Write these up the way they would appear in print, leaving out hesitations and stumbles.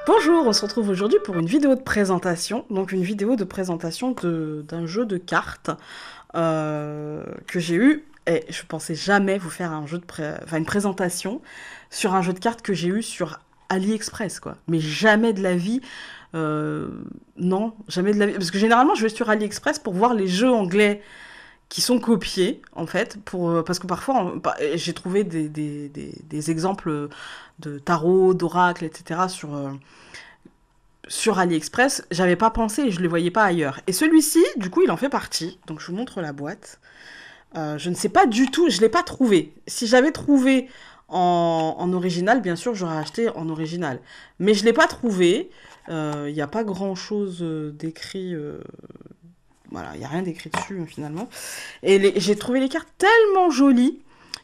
Bonjour, on se retrouve aujourd'hui pour une vidéo de présentation, donc une vidéo de présentation d'un jeu de cartes que j'ai eu, et je pensais jamais vous faire une présentation sur un jeu de cartes que j'ai eu sur AliExpress, quoi. Mais jamais de la vie, euh, non, jamais de la vie, parce que généralement je vais sur AliExpress pour voir les jeux anglais qui sont copiés, en fait, parce que parfois, j'ai trouvé des exemples de tarot, d'oracle, etc. Sur AliExpress, j'avais pas pensé et je les voyais pas ailleurs. Et celui-ci, du coup, il en fait partie. Donc je vous montre la boîte. Je ne sais pas du tout, je l'ai pas trouvé. Si j'avais trouvé en original, bien sûr, j'aurais acheté en original. Mais je l'ai pas trouvé. Il n'y a pas grand-chose d'écrit. Voilà, il n'y a rien d'écrit dessus finalement. Et j'ai trouvé les cartes tellement jolies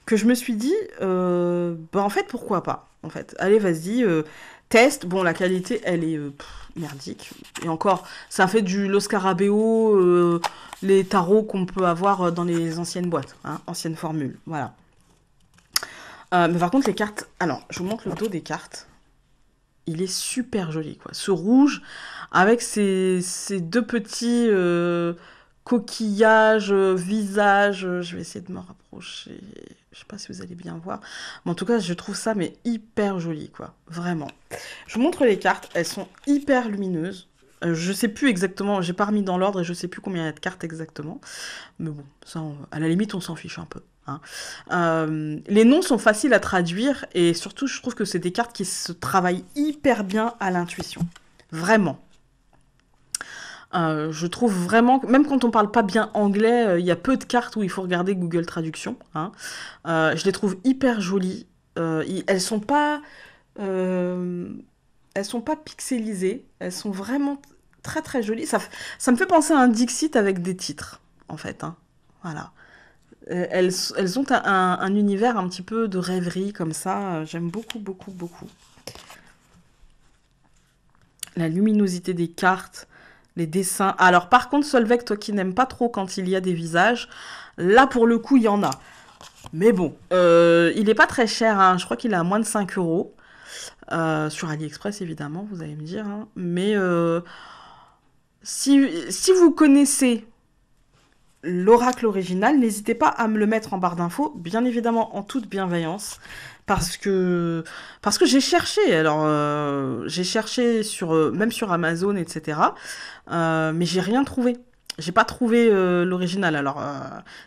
que je me suis dit, bah en fait, pourquoi pas. En fait, allez, vas-y, teste. Bon, la qualité, elle est merdique. Et encore, ça fait du Los Scarabeo, les tarots qu'on peut avoir dans les anciennes boîtes, hein, anciennes formules. Voilà. Mais par contre, les cartes. Alors, je vous montre le dos des cartes. Il est super joli, quoi. Ce rouge, avec ces deux petits coquillages, visages. Je vais essayer de me rapprocher. Je sais pas si vous allez bien voir. Mais en tout cas, je trouve ça mais hyper joli, quoi. Vraiment. Je vous montre les cartes. Elles sont hyper lumineuses. Je sais plus exactement, j'ai pas remis dans l'ordre et je sais plus combien il y a de cartes exactement. Mais bon, ça, à la limite, on s'en fiche un peu. Hein. Les noms sont faciles à traduire et surtout, je trouve que c'est des cartes qui se travaillent hyper bien à l'intuition. Vraiment. Je trouve vraiment, même quand on parle pas bien anglais, il y a peu de cartes où il faut regarder Google Traduction. Hein. Je les trouve hyper jolies. Elles sont pas, euh, elles sont pas pixelisées. Elles sont vraiment très très jolies. Ça me fait penser à un Dixit avec des titres, en fait. Hein. Voilà. Elles ont un univers un petit peu de rêverie comme ça. J'aime beaucoup, beaucoup, beaucoup. La luminosité des cartes, les dessins. Alors par contre, Solveig, toi qui n'aimes pas trop quand il y a des visages, là pour le coup, il y en a. Mais bon, il est pas très cher. Hein. Je crois qu'il est à moins de 5 euros. Sur AliExpress, évidemment, vous allez me dire. Hein. Mais si vous connaissez l'oracle original, n'hésitez pas à me le mettre en barre d'infos, bien évidemment en toute bienveillance, parce que j'ai cherché. Alors j'ai cherché même sur Amazon, etc. Mais j'ai rien trouvé. J'ai pas trouvé l'original. Alors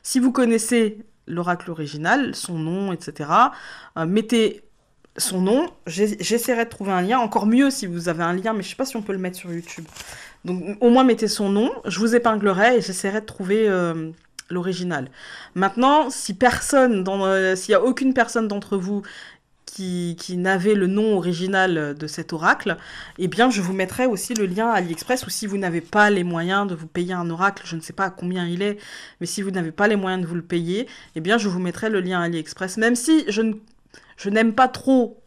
si vous connaissez l'oracle original, son nom, etc. Mettez son nom. J'essaierai de trouver un lien. Encore mieux si vous avez un lien, mais je sais pas si on peut le mettre sur YouTube. Donc au moins mettez son nom, je vous épinglerai et j'essaierai de trouver l'original. Maintenant, s'il y a aucune personne d'entre vous qui n'avait le nom original de cet oracle, eh bien je vous mettrai aussi le lien à AliExpress, ou si vous n'avez pas les moyens de vous payer un oracle, je ne sais pas à combien il est, mais si vous n'avez pas les moyens de vous le payer, eh bien je vous mettrai le lien à AliExpress, même si je n'aime pas trop,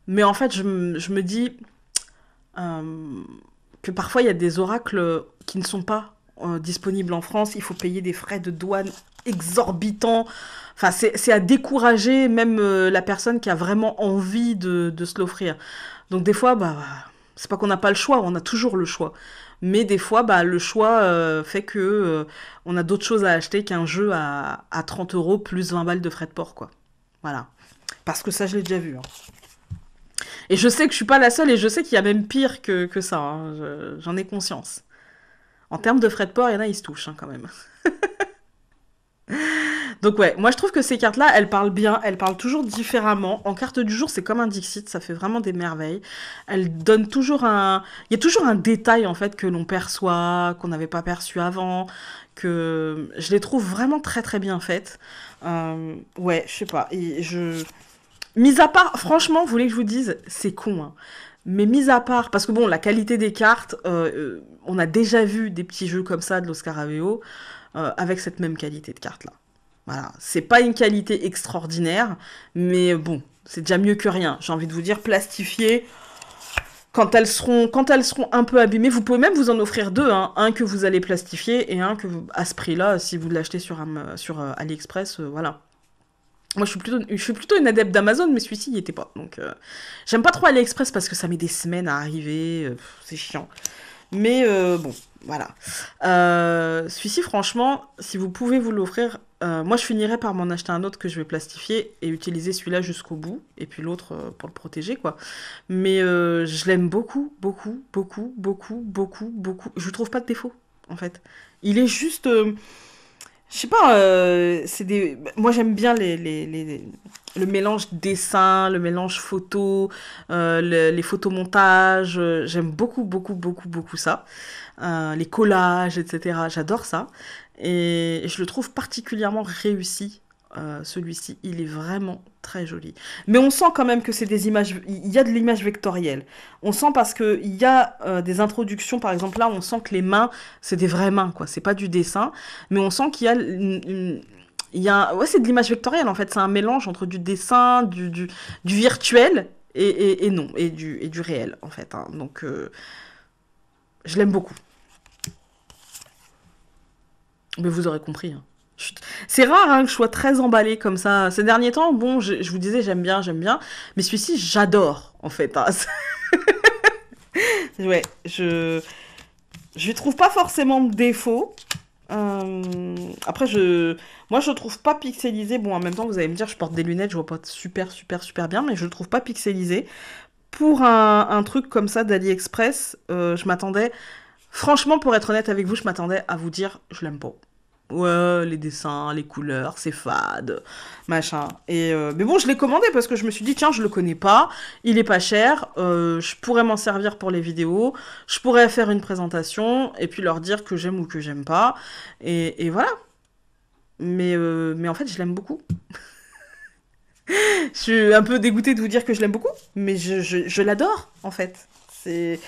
mais en fait je me dis, euh, que parfois il y a des oracles qui ne sont pas disponibles en France, il faut payer des frais de douane exorbitants. Enfin, c'est à décourager même la personne qui a vraiment envie de se l'offrir. Donc des fois, bah, c'est pas qu'on n'a pas le choix, on a toujours le choix. Mais des fois, bah, le choix fait que on a d'autres choses à acheter qu'un jeu à 30 euros plus 20 balles de frais de port, quoi. Voilà. Parce que ça, je l'ai déjà vu. Hein. Et je sais que je suis pas la seule et je sais qu'il y a même pire que ça. Hein. J'en ai conscience. En termes de frais de port, il y en a, ils se touchent hein, quand même. Donc ouais, moi je trouve que ces cartes-là, elles parlent bien, elles parlent toujours différemment. En carte du jour, c'est comme un Dixit, ça fait vraiment des merveilles. Elles donnent toujours un... Il y a toujours un détail en fait que l'on perçoit, qu'on n'avait pas perçu avant, que je les trouve vraiment très très bien faites. Ouais, je sais pas. Mis à part, franchement, vous voulez que je vous dise, c'est con, hein. Mais mis à part, parce que bon, la qualité des cartes, on a déjà vu des petits jeux comme ça de l'Oscaraveo avec cette même qualité de cartes là. Voilà, c'est pas une qualité extraordinaire, mais bon, c'est déjà mieux que rien. J'ai envie de vous dire, plastifiées, quand elles seront un peu abîmées, vous pouvez même vous en offrir deux, hein. Un que vous allez plastifier et un que à ce prix-là, si vous l'achetez sur AliExpress, voilà. Moi, je suis plutôt une adepte d'Amazon, mais celui-ci, il y était pas. Donc, j'aime pas trop AliExpress parce que ça met des semaines à arriver. C'est chiant. Mais bon, voilà. Celui-ci, franchement, si vous pouvez vous l'offrir, moi je finirai par m'en acheter un autre que je vais plastifier et utiliser celui-là jusqu'au bout, et puis l'autre pour le protéger, quoi. Mais je l'aime beaucoup, beaucoup, beaucoup, beaucoup, beaucoup, beaucoup. Je trouve pas de défaut, en fait. Il est juste. Je sais pas, c'est des. Moi j'aime bien le mélange dessin, le mélange photo, les photomontages. J'aime beaucoup, beaucoup, beaucoup, beaucoup ça. Les collages, etc. J'adore ça. Et je le trouve particulièrement réussi. Celui-ci, il est vraiment très joli. Mais on sent quand même que c'est des images, il y a de l'image vectorielle. On sent parce que il y a des introductions, par exemple là, on sent que les mains, c'est des vraies mains, quoi. C'est pas du dessin, mais on sent qu'il y a ouais, c'est de l'image vectorielle en fait. C'est un mélange entre du dessin, du virtuel et non, et du réel en fait, hein. Donc, je l'aime beaucoup. Mais vous aurez compris, hein. C'est rare hein, que je sois très emballée comme ça. Ces derniers temps, bon, je vous disais, j'aime bien. Mais celui-ci, j'adore, en fait, hein. Ouais, je lui trouve pas forcément de défaut. Après, moi, je le trouve pas pixelisé. Bon, en même temps, vous allez me dire, je porte des lunettes, je vois pas super, super, super bien, mais je le trouve pas pixelisé. Pour un truc comme ça d'AliExpress, je m'attendais, franchement, pour être honnête avec vous, je m'attendais à vous dire, je l'aime pas. Ouais, les dessins, les couleurs, c'est fade, machin. Mais bon, je l'ai commandé parce que je me suis dit, tiens, je le connais pas, il est pas cher, je pourrais m'en servir pour les vidéos, je pourrais faire une présentation et puis leur dire que j'aime ou que j'aime pas. Et voilà. Mais en fait, je l'aime beaucoup. Je suis un peu dégoûtée de vous dire que je l'aime beaucoup, mais je l'adore, en fait. C'est...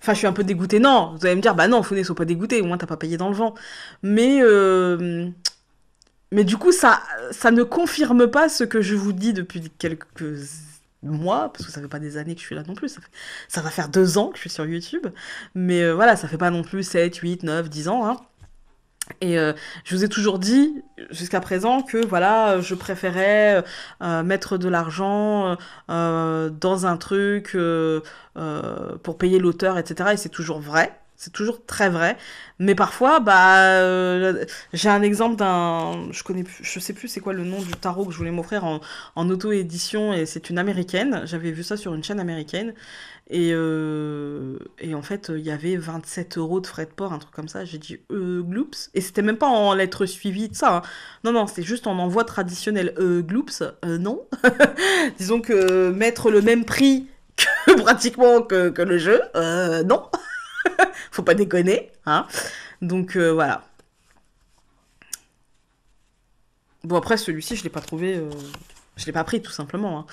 Enfin, je suis un peu dégoûtée. Non, vous allez me dire, bah non, Founé, sois pas dégoûté, au moins t'as pas payé dans le vent. Mais, euh, mais du coup, ça ne confirme pas ce que je vous dis depuis quelques mois, parce que ça fait pas des années que je suis là non plus. Ça va faire 2 ans que je suis sur YouTube. Mais voilà, ça fait pas non plus 7, 8, 9, 10 ans, hein. Et je vous ai toujours dit jusqu'à présent que voilà, je préférais mettre de l'argent dans un truc pour payer l'auteur, etc. Et c'est toujours vrai. C'est toujours très vrai. Mais parfois, bah, j'ai un exemple je sais plus c'est quoi le nom du tarot que je voulais m'offrir en auto-édition et c'est une américaine. J'avais vu ça sur une chaîne américaine et en fait, il y avait 27 euros de frais de port, un truc comme ça. J'ai dit, gloops. Et c'était même pas en lettres suivies de ça, hein. Non, non, c'était juste en envoi traditionnel. Gloops, non. Disons que mettre le même prix que pratiquement que le jeu, non. Faut pas déconner, hein. Donc voilà. Bon, après, celui-ci, je l'ai pas trouvé. Je l'ai pas pris, tout simplement,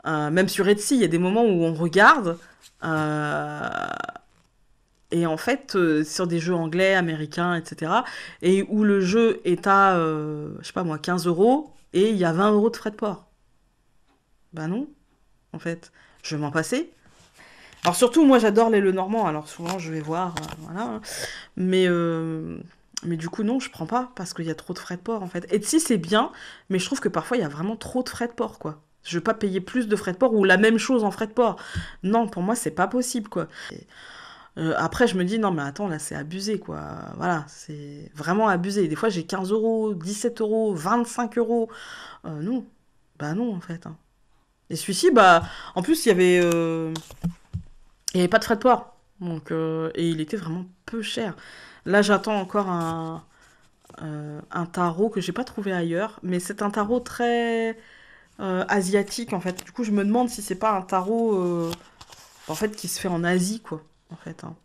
hein. Même sur Etsy, il y a des moments où on regarde. euh, Et en fait, sur des jeux anglais, américains, etc., et où le jeu est à, je sais pas moi, 15 euros, et il y a 20 euros de frais de port. Bah non, en fait, je vais m'en passer. Alors surtout, moi j'adore les Lenormand, alors souvent je vais voir, voilà, hein. Mais, euh, mais du coup, non, je prends pas, parce qu'il y a trop de frais de port, en fait. Etsy, c'est bien, mais je trouve que parfois, il y a vraiment trop de frais de port, quoi. Je veux pas payer plus de frais de port ou la même chose en frais de port. Non, pour moi, c'est pas possible, quoi. Après, je me dis, non, mais attends, là, c'est abusé, quoi. Voilà, c'est vraiment abusé. Des fois, j'ai 15 euros, 17 euros, 25 euros. Non, bah non, en fait, hein. Et celui-ci, bah, en plus, il y avait pas de frais de port. Donc, et il était vraiment peu cher. Là, j'attends encore un tarot que j'ai pas trouvé ailleurs, mais c'est un tarot très asiatique, en fait. Du coup, je me demande si c'est pas un tarot, en fait, qui se fait en Asie, quoi, en fait, hein.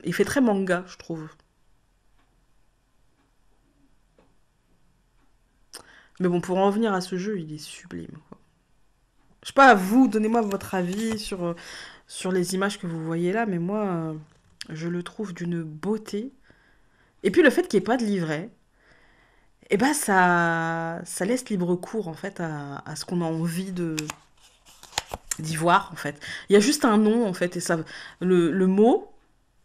Il fait très manga, je trouve. Mais bon, pour en revenir à ce jeu, il est sublime, quoi. Je sais pas, vous, donnez-moi votre avis sur les images que vous voyez là, mais moi, je le trouve d'une beauté. Et puis le fait qu'il n'y ait pas de livret, eh ben ça laisse libre cours en fait à ce qu'on a envie d'y voir en fait. Il y a juste un nom en fait, et ça, le mot,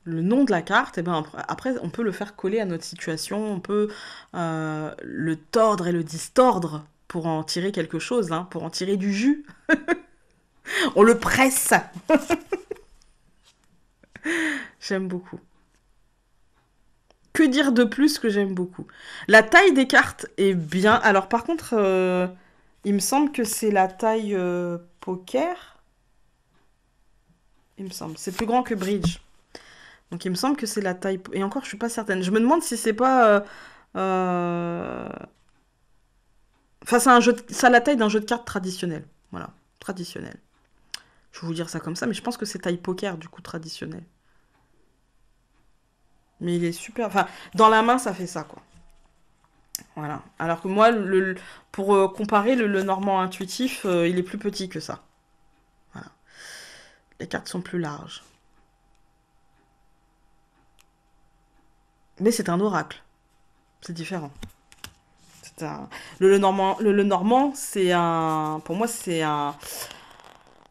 le nom de la carte, et ben après on peut le faire coller à notre situation, on peut le tordre et le distordre pour en tirer quelque chose, hein, pour en tirer du jus. On le presse. J'aime beaucoup. Que dire de plus que j'aime beaucoup? La taille des cartes est bien. Alors par contre, il me semble que c'est la taille poker. Il me semble. C'est plus grand que bridge. Donc il me semble que c'est la taille. Et encore, je suis pas certaine. Je me demande si c'est pas. Euh, Enfin, c'est un jeu. Ça a la taille d'un jeu de cartes traditionnel. Voilà, traditionnel. Je vais vous dire ça comme ça, mais je pense que c'est taille poker du coup traditionnel. Mais il est super. Enfin, dans la main, ça fait ça quoi. Voilà. Alors que moi, pour comparer, le normand intuitif, il est plus petit que ça. Voilà. Les cartes sont plus larges. Mais c'est un oracle. C'est différent. C'est un... le normand, c'est un... Pour moi, c'est un...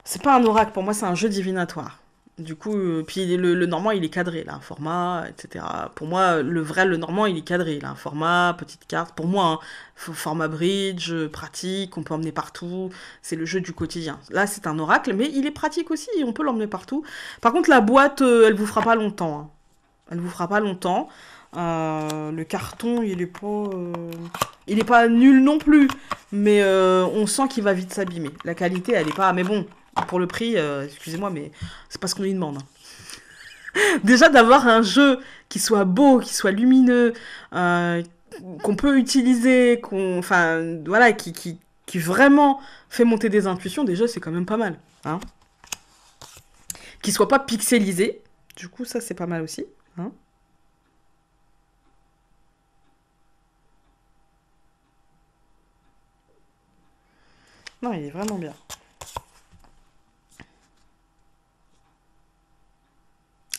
C'est pas un oracle, pour moi, c'est un jeu divinatoire. Du coup, puis le normand, il est cadré, il a un format, etc. Pour moi, le normand, il est cadré, il a un format, petite carte. Pour moi, hein, format bridge, pratique, on peut emmener partout. C'est le jeu du quotidien. Là, c'est un oracle, mais il est pratique aussi, on peut l'emmener partout. Par contre, la boîte, elle vous fera pas longtemps, hein. Elle vous fera pas longtemps. Le carton, il est pas nul non plus, mais on sent qu'il va vite s'abîmer. La qualité, elle est pas. Mais bon, pour le prix, excusez-moi, mais c'est pas ce qu'on lui demande, hein. Déjà d'avoir un jeu qui soit beau, qui soit lumineux, euh, qu'on peut utiliser, enfin, voilà, qui vraiment fait monter des intuitions. Déjà, c'est quand même pas mal, hein. Qui soit pas pixelisé. Du coup, ça, c'est pas mal aussi, hein. Non, il est vraiment bien.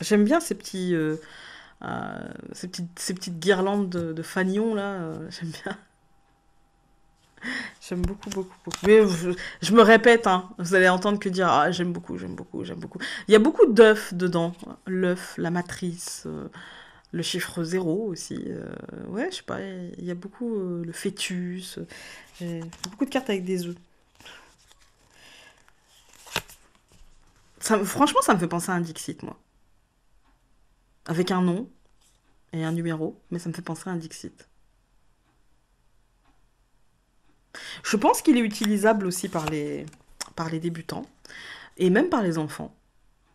J'aime bien ces petites guirlandes de fanions là. J'aime bien. J'aime beaucoup, beaucoup, beaucoup. Mais je me répète, hein. Vous allez entendre que dire ah, j'aime beaucoup, j'aime beaucoup, j'aime beaucoup. Il y a beaucoup d'œufs dedans. L'œuf, la matrice, le chiffre zéro aussi. Ouais, je sais pas. Il y a beaucoup le fœtus. J'ai beaucoup de cartes avec des œufs. Franchement, ça me fait penser à un Dixit, moi. Avec un nom et un numéro, mais ça me fait penser à un Dixit. Je pense qu'il est utilisable aussi par les débutants et même par les enfants.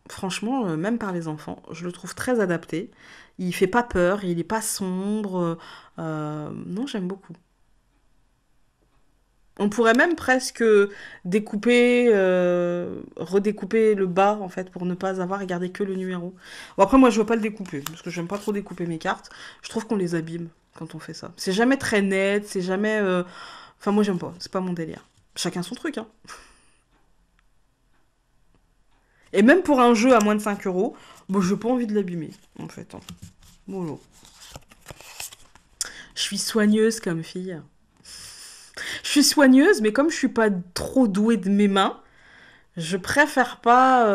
Franchement, même par les enfants, je le trouve très adapté. Il fait pas peur, il est pas sombre. Non, j'aime beaucoup. On pourrait même presque découper, redécouper le bas en fait pour ne pas avoir à garder que le numéro. Bon après moi je veux pas le découper parce que j'aime pas trop découper mes cartes. Je trouve qu'on les abîme quand on fait ça. C'est jamais très net, c'est jamais. Enfin moi j'aime pas, c'est pas mon délire. Chacun son truc hein. Et même pour un jeu à moins de 5 euros, bon j'ai pas envie de l'abîmer en fait, hein. Bon, je suis soigneuse comme fille. Je suis soigneuse, mais comme je suis pas trop douée de mes mains, je préfère pas.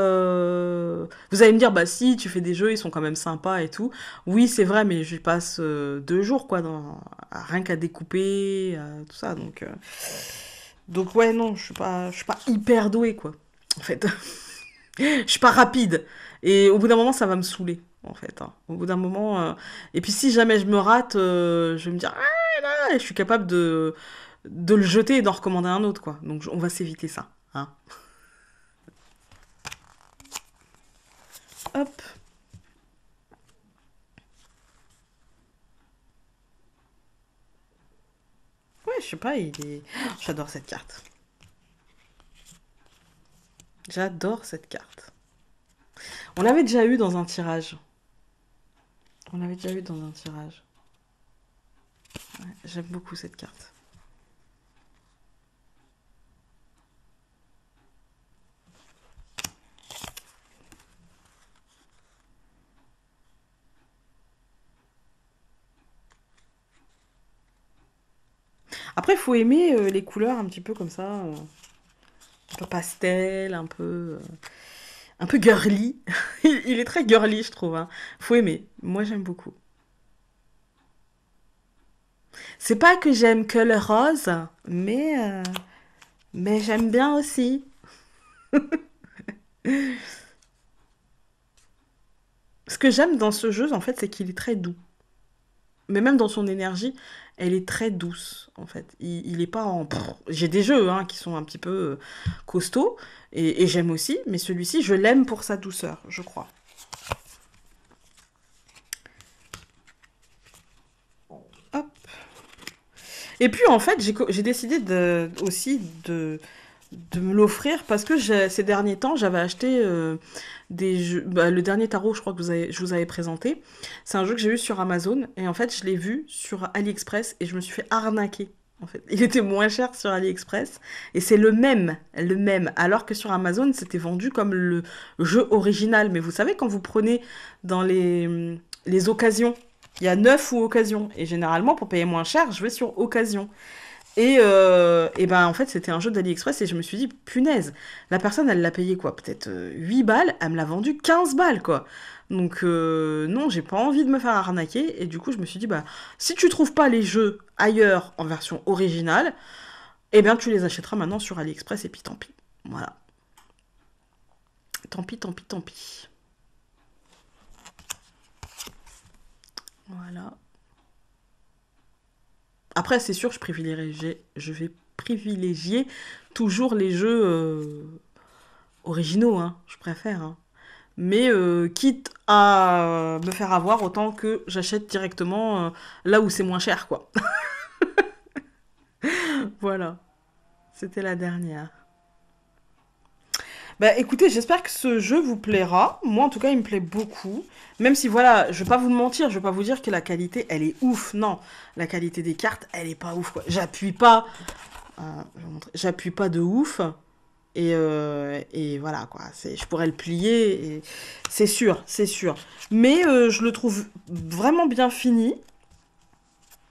Vous allez me dire, bah si, tu fais des jeux, ils sont quand même sympas et tout. Oui, c'est vrai, mais je passe 2 jours, quoi, rien qu'à découper, tout ça. Donc ouais, non, je suis pas hyper douée, quoi. En fait, je suis pas rapide. Et au bout d'un moment, ça va me saouler, en fait, hein. Au bout d'un moment. Et puis si jamais je me rate, je vais me dire, ah là, et je suis capable de le jeter et d'en recommander un autre, quoi. Donc on va s'éviter ça, hein. Hop. Ouais, je sais pas, il est. J'adore cette carte. J'adore cette carte. On l'avait déjà eu dans un tirage. On l'avait déjà eu dans un tirage. Ouais, j'aime beaucoup cette carte. Après, il faut aimer les couleurs un petit peu comme ça, un peu pastel, un peu girly. Il est très girly, je trouve, hein. Faut aimer. Moi, j'aime beaucoup. C'est pas que j'aime que le rose, mais j'aime bien aussi. Ce que j'aime dans ce jeu, en fait, c'est qu'il est très doux. Mais même dans son énergie, elle est très douce, en fait. Il est pas en... J'ai des jeux hein, qui sont un petit peu costauds, et j'aime aussi, mais celui-ci, je l'aime pour sa douceur, je crois. Hop. Et puis, en fait, j'ai décidé aussi de me l'offrir parce que ces derniers temps, j'avais acheté des jeux. Bah, le dernier tarot, je crois que je vous avais présenté. C'est un jeu que j'ai eu sur Amazon et en fait, je l'ai vu sur AliExpress et je me suis fait arnaquer. En fait, il était moins cher sur AliExpress et c'est le même. Alors que sur Amazon, c'était vendu comme le jeu original. Mais vous savez, quand vous prenez dans les occasions, il y a neuf ou occasion. Et généralement, pour payer moins cher, je vais sur occasion. Et ben en fait c'était un jeu d'AliExpress et je me suis dit punaise, la personne elle l'a payé quoi, peut-être 8 balles, elle me l'a vendu 15 balles quoi. Donc non, j'ai pas envie de me faire arnaquer et du coup je me suis dit bah si tu trouves pas les jeux ailleurs en version originale, eh bien tu les achèteras maintenant sur AliExpress et puis tant pis. Voilà. Tant pis, tant pis, tant pis. Voilà. Après c'est sûr je vais privilégier toujours les jeux originaux, hein, je préfère. Hein. Mais quitte à me faire avoir, autant que j'achète directement là où c'est moins cher, quoi. Voilà, c'était la dernière. Bah écoutez, j'espère que ce jeu vous plaira. Moi, en tout cas, il me plaît beaucoup. Même si, voilà, je vais pas vous mentir, je vais pas vous dire que la qualité, elle est ouf. Non, la qualité des cartes, elle est pas ouf, quoi. Je vais vous montrer, j'appuie pas de ouf. Et voilà, quoi. Je pourrais le plier, et c'est sûr, c'est sûr. Mais je le trouve vraiment bien fini.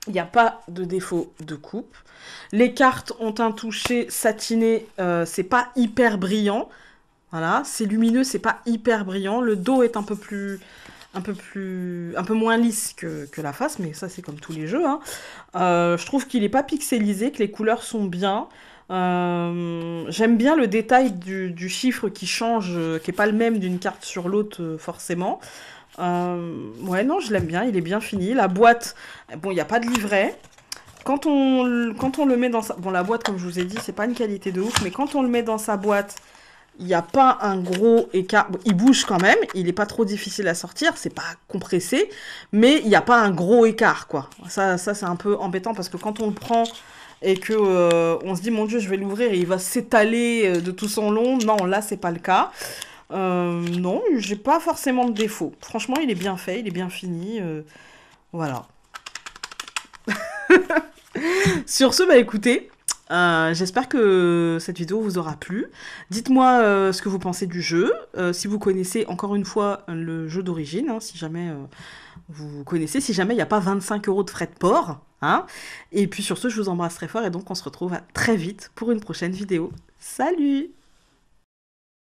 Il n'y a pas de défaut de coupe. Les cartes ont un toucher satiné, c'est pas hyper brillant. Voilà, c'est lumineux, c'est pas hyper brillant. Le dos est un peu moins lisse que la face, mais ça c'est comme tous les jeux. Hein. Je trouve qu'il est pas pixelisé, que les couleurs sont bien. J'aime bien le détail du chiffre qui change, qui est pas le même d'une carte sur l'autre forcément. Ouais, non, je l'aime bien, il est bien fini. La boîte, bon, il n'y a pas de livret. Quand on le met dans sa... Bon, la boîte, comme je vous ai dit, c'est pas une qualité de ouf, mais quand on le met dans sa boîte, il n'y a pas un gros écart. Bon, il bouge quand même, il n'est pas trop difficile à sortir, c'est pas compressé, mais il n'y a pas un gros écart, quoi. Ça c'est un peu embêtant parce que quand on le prend et que on se dit, mon Dieu, je vais l'ouvrir et il va s'étaler de tout son long, non, là, c'est pas le cas. Non, j'ai pas forcément de défaut. Franchement, il est bien fait, il est bien fini. Voilà. Sur ce, bah écoutez, j'espère que cette vidéo vous aura plu. Dites-moi ce que vous pensez du jeu. Si vous connaissez encore une fois le jeu d'origine, hein, si jamais vous connaissez, si jamais il n'y a pas 25 € de frais de port. Hein. Et puis sur ce, je vous embrasse très fort et donc on se retrouve très vite pour une prochaine vidéo. Salut!